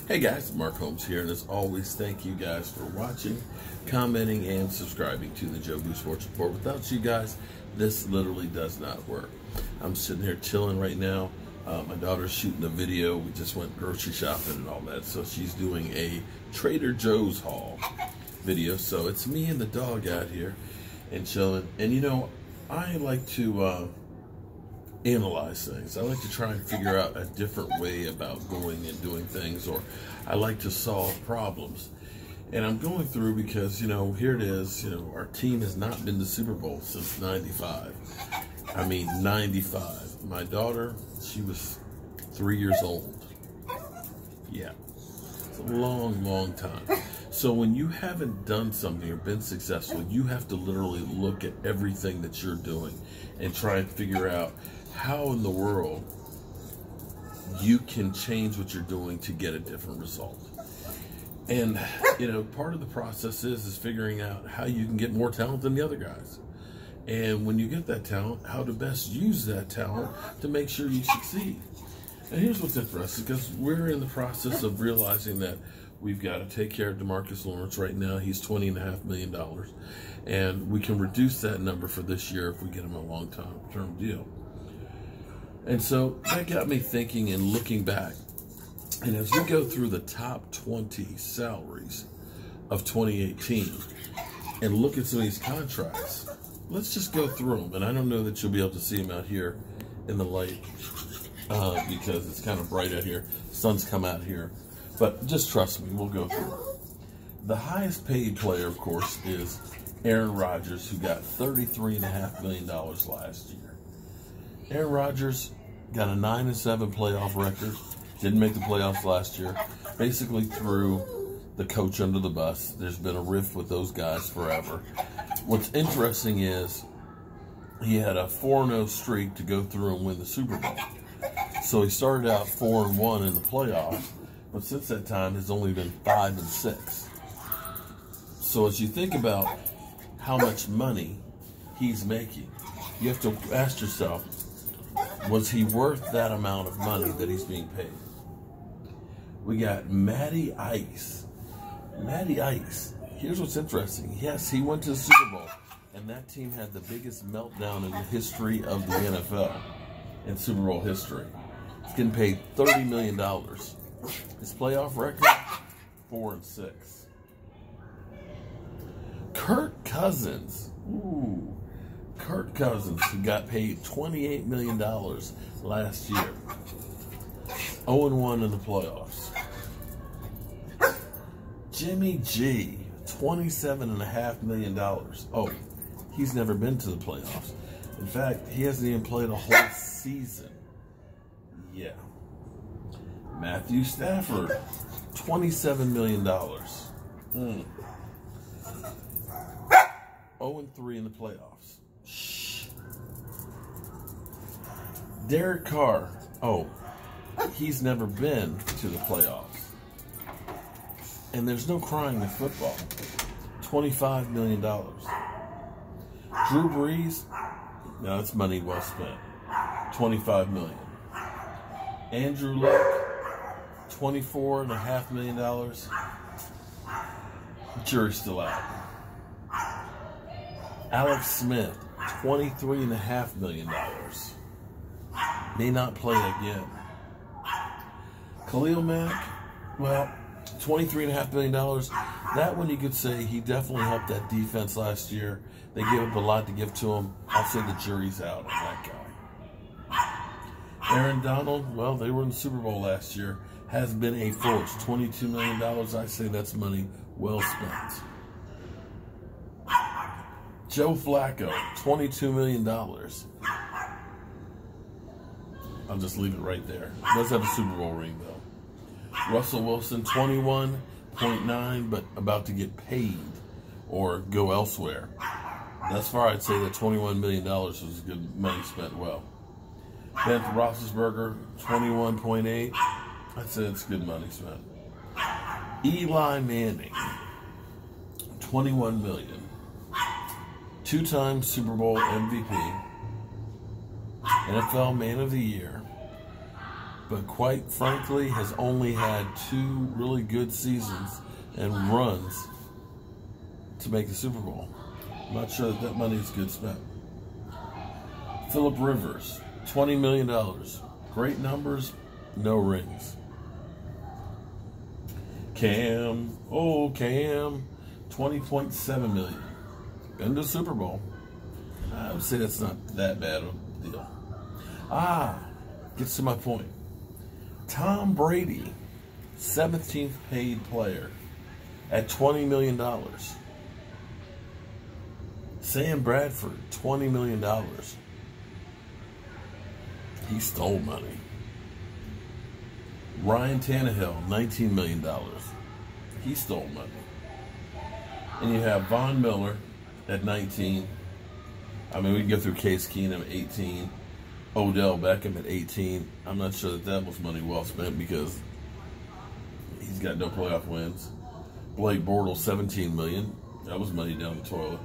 Hey guys, Mark Holmes here, and as always, thank you guys for watching, commenting, and subscribing to the Joe Boo Sports Report. Without you guys, this literally does not work. I'm sitting here chilling right now. My daughter's shooting a video. We just went grocery shopping and all that, so she's doing a Trader Joe's haul video. So it's me and the dog out here and chilling. And you know, I like to analyze things. I like to try and figure out a different way about going and doing things, or I like to solve problems. And I'm going through because, you know, here it is, you know, our team has not been to Super Bowl since 95. I mean, 95. My daughter, she was 3 years old. Yeah. It's a long, long time. So when you haven't done something or been successful, you have to literally look at everything that you're doing and try and figure out how in the world you can change what you're doing to get a different result. And, you know, part of the process is figuring out how you can get more talent than the other guys. And when you get that talent, how to best use that talent to make sure you succeed. And here's what's interesting, because we're in the process of realizing that we've got to take care of DeMarcus Lawrence right now. He's $20.5 million. And we can reduce that number for this year if we get him a long-term deal. And so that got me thinking and looking back. And as we go through the top 20 salaries of 2018 and look at some of these contracts, let's just go through them. And I don't know that you'll be able to see them out here in the light because it's kind of bright out here. The sun's come out here. But just trust me, we'll go through it. The highest paid player, of course, is Aaron Rodgers, who got $33.5 million last year. Aaron Rodgers got a 9-7 playoff record. Didn't make the playoffs last year. Basically threw the coach under the bus. There's been a rift with those guys forever. What's interesting is he had a 4-0 streak to go through and win the Super Bowl. So he started out 4-1 in the playoffs, but since that time has only been 5-6. So as you think about how much money he's making, you have to ask yourself, was he worth that amount of money that he's being paid? We got Matty Ice. Matty Ice. Here's what's interesting. Yes, he went to the Super Bowl, and that team had the biggest meltdown in the history of the NFL, in Super Bowl history. He's getting paid $30 million. His playoff record, 4-6. Kirk Cousins. Ooh. Kirk Cousins, who got paid $28 million last year. 0-1 in the playoffs. Jimmy G, $27.5 million. Oh, he's never been to the playoffs. In fact, he hasn't even played a whole season. Yeah. Matthew Stafford, $27 million. 0-3 in the playoffs. Derek Carr, oh, he's never been to the playoffs. And there's no crying in football. $25 million. Drew Brees, no, it's money well spent. $25 million. Andrew Luck, $24.5 million. Jury's still out. Alex Smith, $23.5 million. May not play again. Khalil Mack, well, $23.5 million. That one you could say he definitely helped that defense last year. They gave up a lot to give to him. I'll say the jury's out on that guy. Aaron Donald, well, they were in the Super Bowl last year. Has been a force. $22 million. I say that's money well spent. Joe Flacco, $22 million. I'll just leave it right there. Does have a Super Bowl ring, though. Russell Wilson, 21.9, but about to get paid or go elsewhere. Thus far, I'd say that $21 million was good money spent well. Ben Roethlisberger, 21.8. I'd say it's good money spent. Eli Manning, $21 million. 2-time Super Bowl MVP. NFL Man of the Year. but quite frankly has only had 2 really good seasons and runs to make the Super Bowl. I'm not sure that money is good spent. Phillip Rivers, $20 million. Great numbers, no rings. Cam, Cam, $20.7 million. Been to the Super Bowl. I would say that's not that bad of a deal. Gets to my point. Tom Brady, 17th paid player at $20 million. Sam Bradford, $20 million. He stole money. Ryan Tannehill, $19 million. He stole money. And you have Von Miller at 19. I mean, we can go through Case Keenum at 18. Odell Beckham at 18. I'm not sure that was money well spent because he's got no playoff wins. Blake Bortles, $17 million. That was money down the toilet.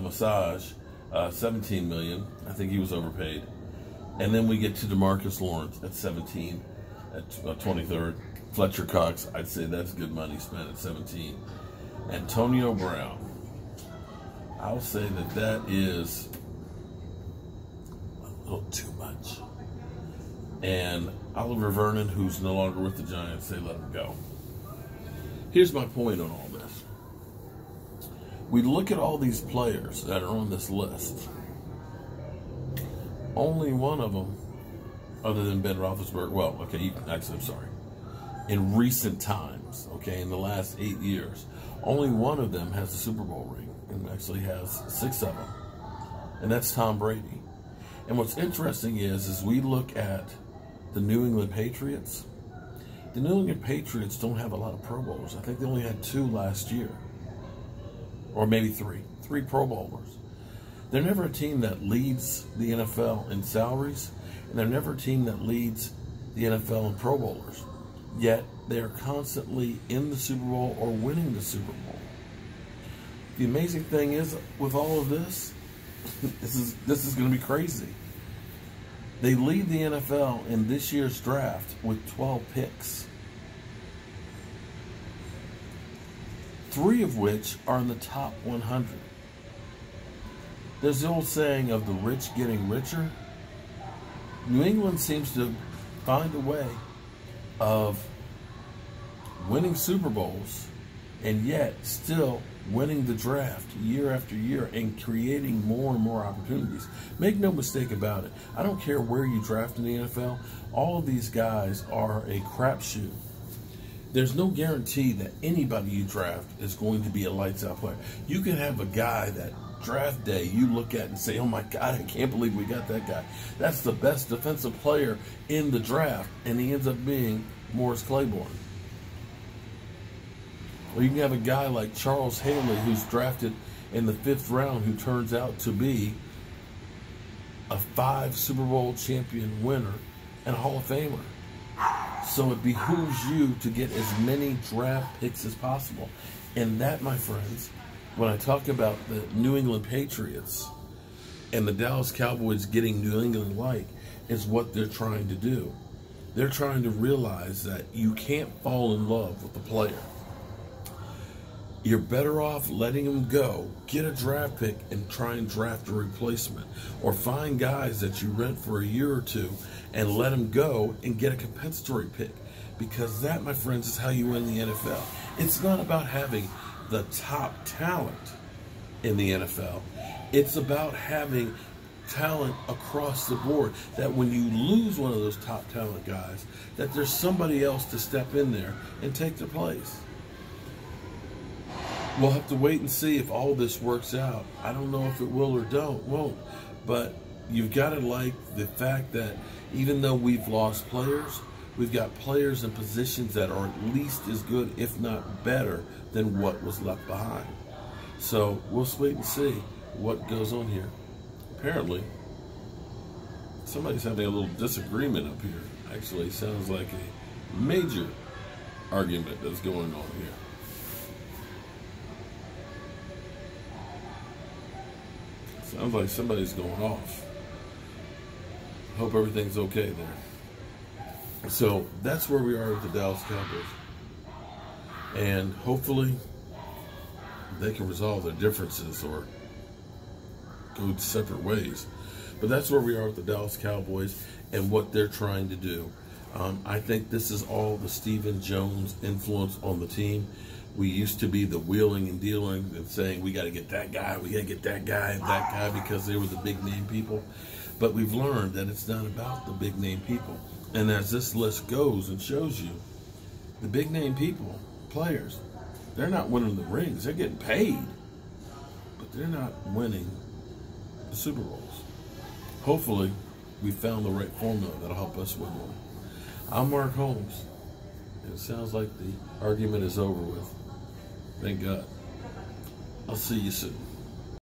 Massage, $17 million. I think he was overpaid. And then we get to DeMarcus Lawrence at 17, at 23rd. Fletcher Cox, I'd say that's good money spent at 17. Antonio Brown, I'll say that is a little too much. And Oliver Vernon, who's no longer with the Giants, they let him go. Here's my point on all this. We look at all these players that are on this list. Only one of them, other than Ben Roethlisberger, well, okay, actually, I'm sorry. In recent times, okay, in the last 8 years, only one of them has a Super Bowl ring, and actually has 6 of them, and that's Tom Brady. And what's interesting is we look at the New England Patriots. The New England Patriots don't have a lot of Pro Bowlers. I think they only had 2 last year, or maybe 3 Pro Bowlers. They're never a team that leads the NFL in salaries, and they're never a team that leads the NFL in Pro Bowlers. Yet they're constantly in the Super Bowl or winning the Super Bowl. The amazing thing is, with all of this, this is going to be crazy. They lead the NFL in this year's draft with 12 picks, 3 of which are in the top 100. There's the old saying of the rich getting richer. New England seems to find a way of winning Super Bowls and yet still winning the draft year after year and creating more and more opportunities. Make no mistake about it. I don't care where you draft in the NFL. All of these guys are a crapshoot. There's no guarantee that anybody you draft is going to be a lights-out player. You can have a guy that draft day you look at and say, oh my God, I can't believe we got that guy. That's the best defensive player in the draft, and he ends up being Morris Claiborne. Or you can have a guy like Charles Haley who's drafted in the 5th round who turns out to be a 5 Super Bowl champion winner and a Hall of Famer. So it behooves you to get as many draft picks as possible. And that, my friends, when I talk about the New England Patriots and the Dallas Cowboys getting New England-like, is what they're trying to do. They're trying to realize that you can't fall in love with the player. You're better off letting them go, get a draft pick, and try and draft a replacement. Or find guys that you rent for a year or 2 and let them go and get a compensatory pick. Because that, my friends, is how you win the NFL. It's not about having the top talent in the NFL. It's about having talent across the board, that when you lose one of those top talent guys, that there's somebody else to step in there and take their place. We'll have to wait and see if all this works out. I don't know if it will or won't, but you've got to like the fact that even though we've lost players, we've got players in positions that are at least as good, if not better, than what was left behind. So we'll wait and see what goes on here. Apparently, somebody's having a little disagreement up here. Actually, sounds like a major argument that's going on here. Sounds like somebody's going off. Hope everything's okay there. So that's where we are with the Dallas Cowboys. And hopefully they can resolve their differences or go separate ways. But that's where we are with the Dallas Cowboys and what they're trying to do. I think this is all the Stephen Jones influence on the team. We used to be the wheeling and dealing and saying we got to get that guy, we got to get that guy because they were the big name people. But we've learned that it's not about the big name people. And as this list goes and shows you, the big name people, players, they're not winning the rings. They're getting paid, but they're not winning the Super Bowls. Hopefully, we found the right formula that'll help us win one. I'm Mark Holmes. It sounds like the argument is over with. Thank God. I'll see you soon.